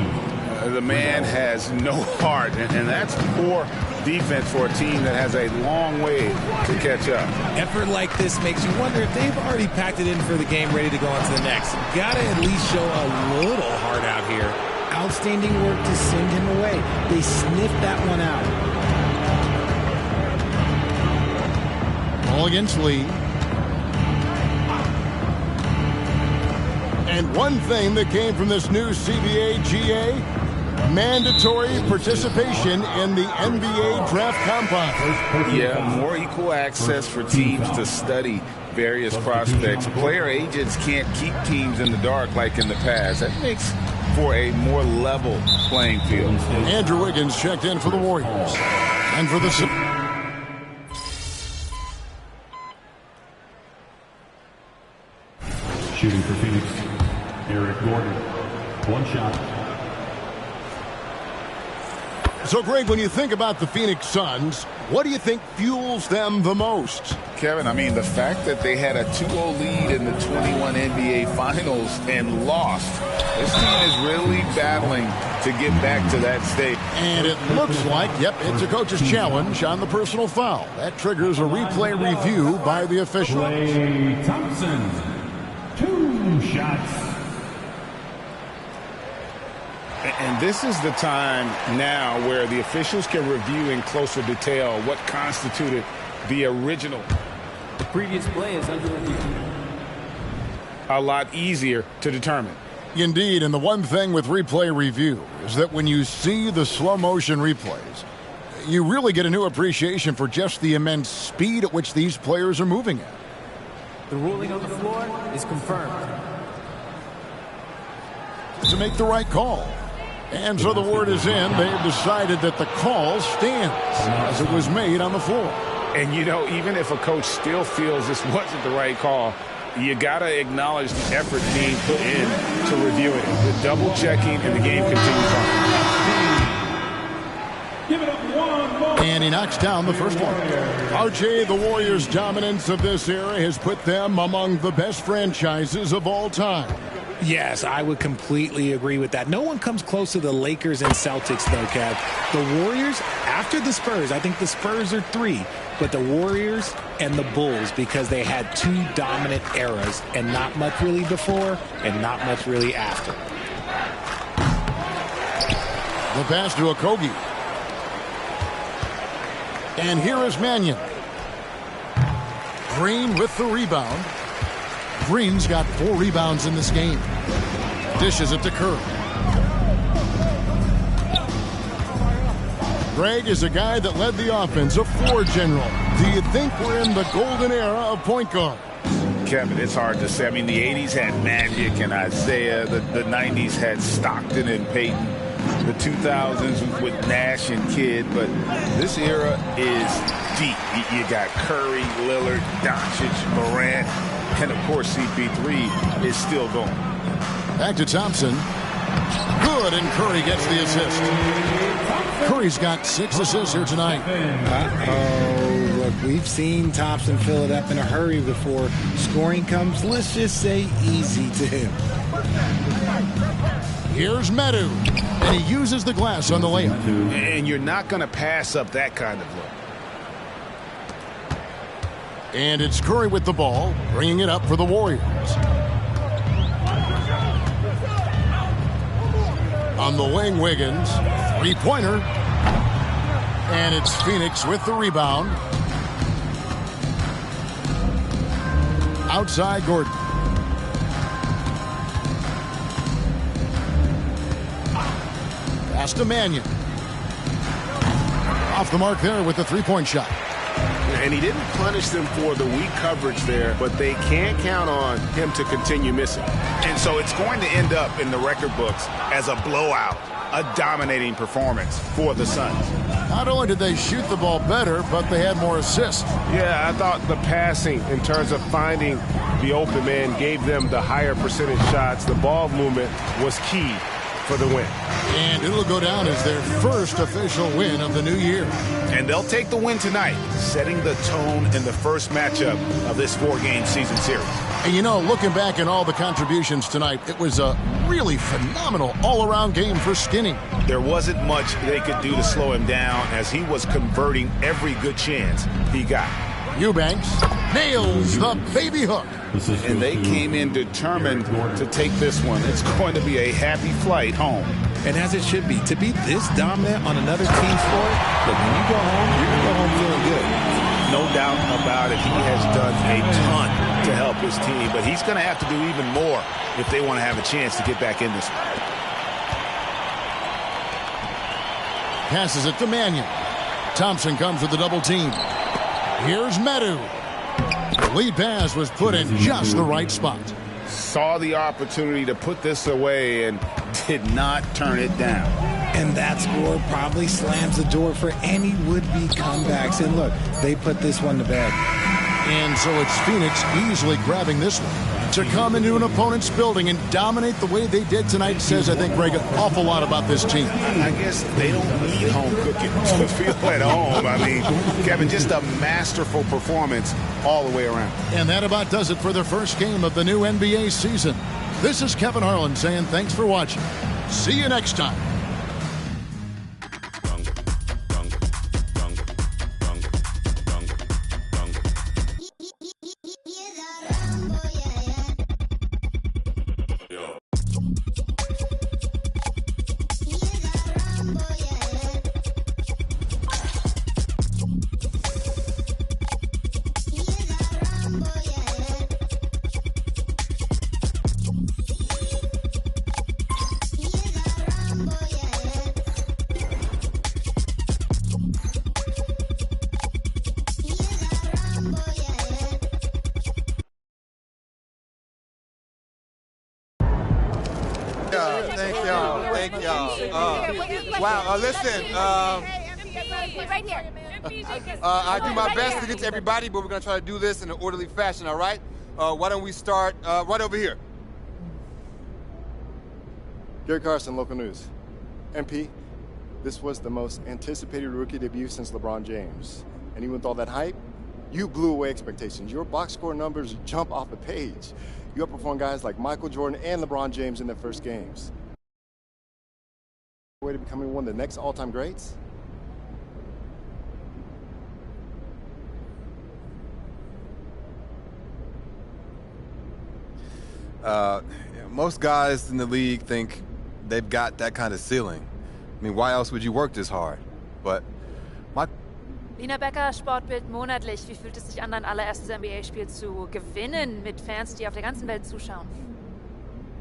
The man has no heart, and that's poor defense for a team that has a long way to catch up. Effort like this makes you wonder if they've already packed it in for the game, ready to go on to the next. Gotta at least show a little heart out here. Outstanding work to send him away. They sniffed that one out. Ball against Lee. And one thing that came from this new CBA GA, mandatory participation in the NBA draft combine. Yeah, more equal access for teams to study various prospects. Player agents can't keep teams in the dark like in the past. That makes for a more level playing field. Andrew Wiggins checked in for the Warriors. And for the... Shooting for Phoenix, Eric Gordon. One shot. So, Greg, when you think about the Phoenix Suns, what do you think fuels them the most? Kevin, I mean, the fact that they had a 2-0 lead in the 21 NBA Finals and lost. This team is really battling to get back to that state. And it looks like, yep, it's a coach's challenge on the personal foul. That triggers a replay review by the officials. Klay Thompson, 2 shots. And this is the time now where the officials can review in closer detail what constituted the original. The previous play is under review. A lot easier to determine. Indeed, and the one thing with replay review is that when you see the slow motion replays, you really get a new appreciation for just the immense speed at which these players are moving at. The ruling on the floor is confirmed. To make the right call. And so the word is in. They've decided that the call stands as it was made on the floor. And, you know, even if a coach still feels this wasn't the right call, you got to acknowledge the effort being put in to review it. The double checking, and the game continues on. Give it up one more. And he knocks down the first one. RJ, the Warriors' dominance of this era has put them among the best franchises of all time. Yes, I would completely agree with that. No one comes close to the Lakers and Celtics, though, Kev. The Warriors, after the Spurs, I think the Spurs are 3, but the Warriors and the Bulls, because they had 2 dominant eras and not much really before and not much really after. The pass to Okogie. And here is Mannion. Green with the rebound. Green's got 4 rebounds in this game. Dishes it to Curry. Greg is a guy that led the offensive floor general. Do you think we're in the golden era of point guard? Kevin, it's hard to say. I mean, the 80s had Magic and Isaiah. The 90s had Stockton and Payton. The 2000s with Nash and Kidd. But this era is deep. You got Curry, Lillard, Doncic, Morant. And, of course, CP3 is still going. Back to Thompson. Good, and Curry gets the assist. Curry's got 6 assists here tonight. Uh-oh. Look, we've seen Thompson fill it up in a hurry before. Scoring comes, let's just say, easy to him. Here's Medu, and he uses the glass on the layup. And you're not going to pass up that kind of look. And it's Curry with the ball, bringing it up for the Warriors. On the wing, Wiggins. Three-pointer. And it's Phoenix with the rebound. Outside, Gordon. Pass to Mannion. Off the mark there with the three-point shot. And he didn't punish them for the weak coverage there, but they can't count on him to continue missing. And so it's going to end up in the record books as a blowout, a dominating performance for the Suns. Not only did they shoot the ball better, but they had more assists. Yeah, I thought the passing in terms of finding the open man gave them the higher percentage shots. The ball movement was key for the win. And it'll go down as their first official win of the new year. And they'll take the win tonight, setting the tone in the first matchup of this 4-game season series. And you know, looking back at all the contributions tonight, it was a really phenomenal all-around game for Skinny. There wasn't much they could do to slow him down as he was converting every good chance he got. Eubanks nails the baby hook. And they came in determined to take this one. It's going to be a happy flight home. And as it should be, to be this dominant on another team's floor, look, when you go home, you're going to go home feeling good. No doubt about it. He has done a ton to help his team, but he's going to have to do even more if they want to have a chance to get back in this one. Passes it to Mannion. Thompson comes with the double team. Here's Medu. The lead pass was put in just the right spot. Saw the opportunity to put this away and did not turn it down. And that score probably slams the door for any would-be comebacks. And look, they put this one to bed. And so it's Phoenix easily grabbing this one. To come into an opponent's building and dominate the way they did tonight says, I think, Greg, an awful lot about this team. I guess they don't need home cooking to feel at home. I mean, Kevin, just a masterful performance all the way around. And that about does it for the first game of the new NBA season. This is Kevin Harlan saying thanks for watching. See you next time. Thank y'all. Wow, listen. Right here. I do my best to get to everybody, but we're going to try to do this in an orderly fashion, all right? Why don't we start right over here? Gary Carson, local news. MP, this was the most anticipated rookie debut since LeBron James. And even with all that hype, you blew away expectations. Your box score numbers jump off the page. You outperformed guys like Michael Jordan and LeBron James in their first games. Way to becoming one of the next all-time greats? Most guys in the league think they've got that kind of ceiling. I mean, why else would you work this hard? But Lina Becker, Sportbild monatlich. Wie fühlt es sich an, dein allererstes NBA-Spiel zu gewinnen mit Fans, die auf der ganzen Welt zuschauen?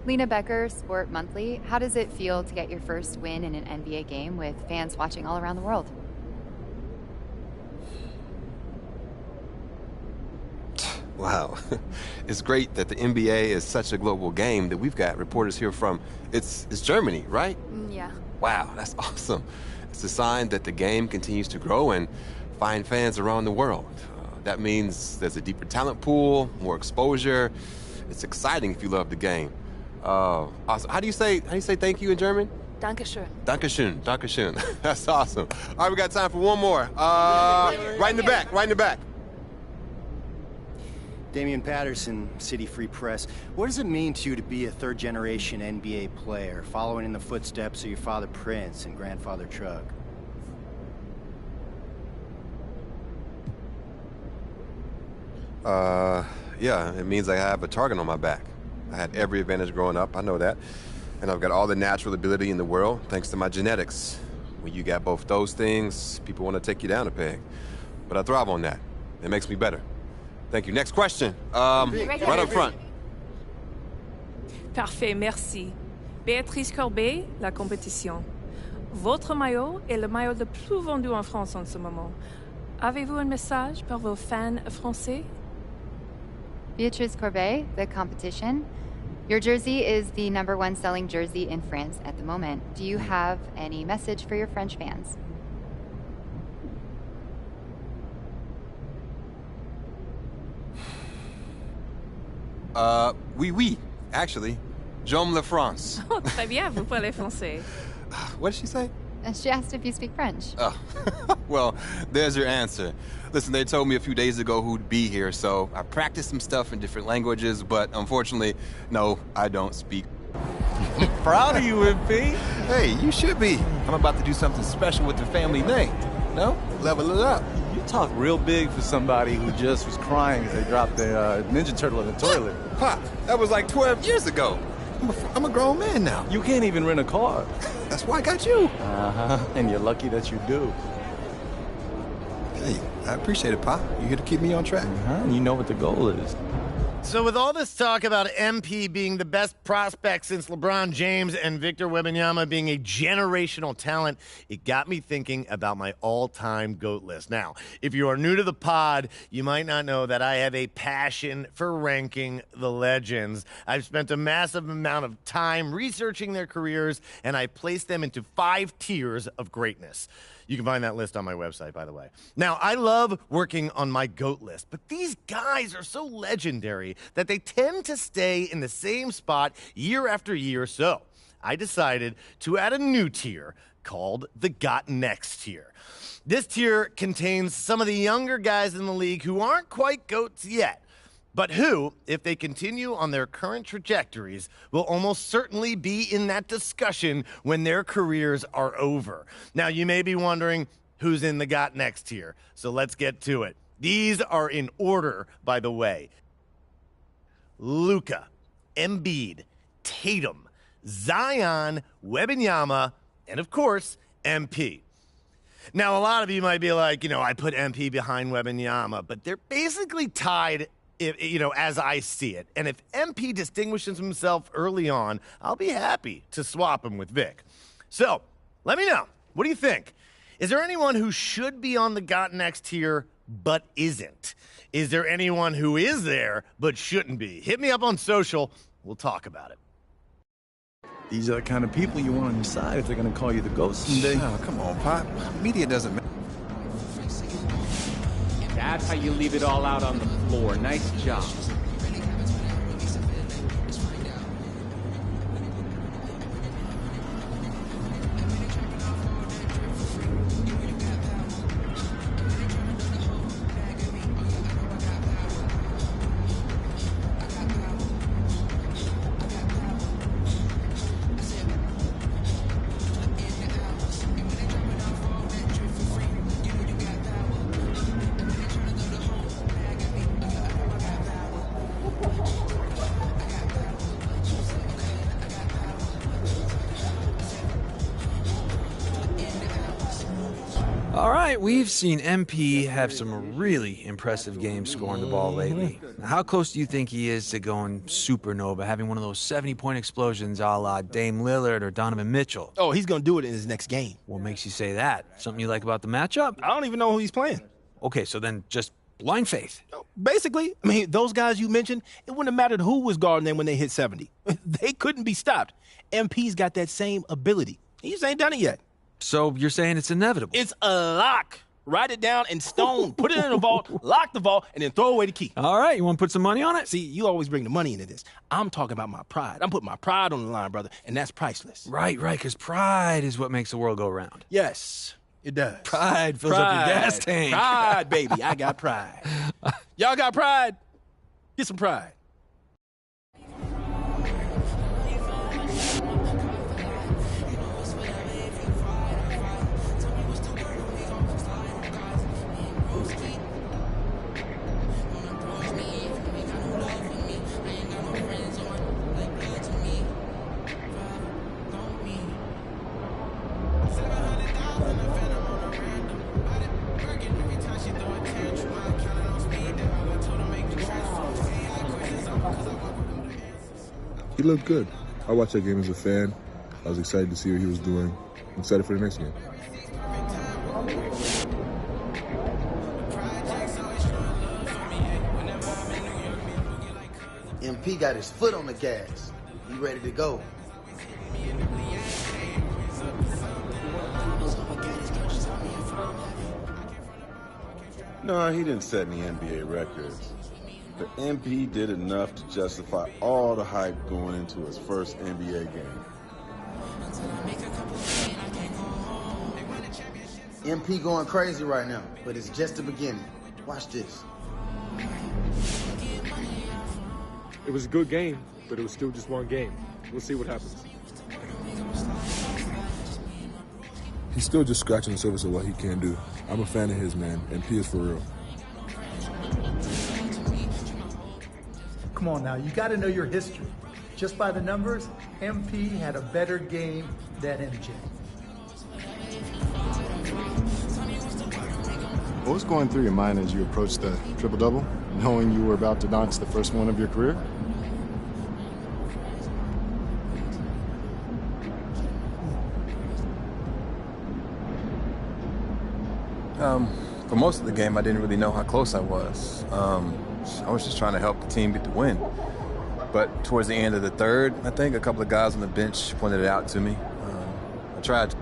Lena Becker, Sport Monthly. How does it feel to get your first win in an NBA game with fans watching all around the world? wow, it's great that the NBA is such a global game that we've got reporters here from, it's Germany, right? Yeah. Wow, that's awesome. It's a sign that the game continues to grow and find fans around the world. That means there's a deeper talent pool, more exposure. It's exciting if you love the game. Awesome. How do you say thank you in German? Dankeschön. Dankeschön. Dankeschön. That's awesome. All right, we got time for one more. Right in the back. Right in the back. Damian Patterson, City Free Press. What does it mean to you to be a third-generation NBA player, following in the footsteps of your father Prince and grandfather Chuck? Yeah, it means I have a target on my back. I had every advantage growing up, I know that. And I've got all the natural ability in the world thanks to my genetics. When you got both those things, people want to take you down a peg. But I thrive on that. It makes me better. Thank you. Next question. Right up front. Parfait, merci. Béatrice Corbet, la compétition. Votre maillot est le maillot le plus vendu en France en ce moment. Avez-vous un message pour vos fans français? Beatrice Corbet, the competition. Your jersey is the #1 selling jersey in France at the moment. Do you have any message for your French fans? Oui, actually. J'aime la France. Oh, très bien, vous parlez français. What did she say? She asked if you speak French. Oh, well, there's your answer. Listen, they told me a few days ago who'd be here, so I practiced some stuff in different languages, but unfortunately, no, I don't speak. Proud of you, MP. Hey, you should be. I'm about to do something special with the family name. No? Level it up. You talk real big for somebody who just was crying as they dropped the Ninja Turtle in the toilet. Pop, that was like 12 years ago. I'm a grown man now. You can't even rent a car. That's why I got you. Uh-huh. And you're lucky that you do. Hey, I appreciate it, Pop. You're here to keep me on track. And you know what the goal is. So with all this talk about MP being the best prospect since LeBron James and Victor Wembanyama being a generational talent, it got me thinking about my all-time GOAT list. Now, if you are new to the pod, you might not know that I have a passion for ranking the legends. I've spent a massive amount of time researching their careers, and I placed them into 5 tiers of greatness. You can find that list on my website, by the way. Now, I love working on my GOAT list, but these guys are so legendary that they tend to stay in the same spot year after year. So I decided to add a new tier called the Got Next tier. This tier contains some of the younger guys in the league who aren't quite GOATs yet, but who, if they continue on their current trajectories, will almost certainly be in that discussion when their careers are over. Now, you may be wondering who's in the Got Next here, so let's get to it. These are in order, by the way. Luka, Embiid, Tatum, Zion, Wembanyama, and of course, MP. Now, a lot of you might be like, I put MP behind Wembanyama, but they're basically tied, as I see it. And if MP distinguishes himself early on, I'll be happy to swap him with Vic. So, let me know. What do you think? Is there anyone who should be on the Got Next tier but isn't? Is there anyone who is there but shouldn't be? Hit me up on social. We'll talk about it. These are the kind of people you want on your side if they're going to call you the GOAT someday. Oh, come on, Pop. Media doesn't matter. That's how you leave it all out on the floor. Nice job. All right, we've seen MP have some really impressive games scoring the ball lately. Now, how close do you think he is to going supernova, having one of those 70-point explosions a la Dame Lillard or Donovan Mitchell? Oh, he's going to do it in his next game. What makes you say that? Something you like about the matchup? I don't even know who he's playing. Okay, so then just blind faith. Basically, those guys you mentioned, it wouldn't have mattered who was guarding them when they hit 70. They couldn't be stopped. MP's got that same ability. He just ain't done it yet. So you're saying it's inevitable? It's a lock. Write it down in stone, put it in a vault, lock the vault, and then throw away the key. All right, you want to put some money on it? See, you always bring the money into this. I'm talking about my pride. I'm putting my pride on the line, brother, and that's priceless. Right, because pride is what makes the world go round. Yes, it does. Pride fills up your gas tank. Pride, baby. I got pride. Y'all got pride? Get some pride. looked good. I watched that game as a fan. I was excited to see what he was doing. I'm excited for the next game. MP got his foot on the gas. He ready to go. No, he didn't set any NBA records. But MP did enough to justify all the hype going into his first NBA game. MP going crazy right now, but it's just the beginning. Watch this. It was a good game, but it was still just one game. We'll see what happens. He's still just scratching the surface of what he can do. I'm a fan of his, man. MP is for real. Come on now, you got to know your history. Just by the numbers, MP had a better game than MJ. What was going through your mind as you approached the triple-double, knowing you were about to notch the first one of your career? For most of the game, I didn't really know how close I was. I was just trying to help the team get the win. But towards the end of the third, I think a couple of guys on the bench pointed it out to me. I tried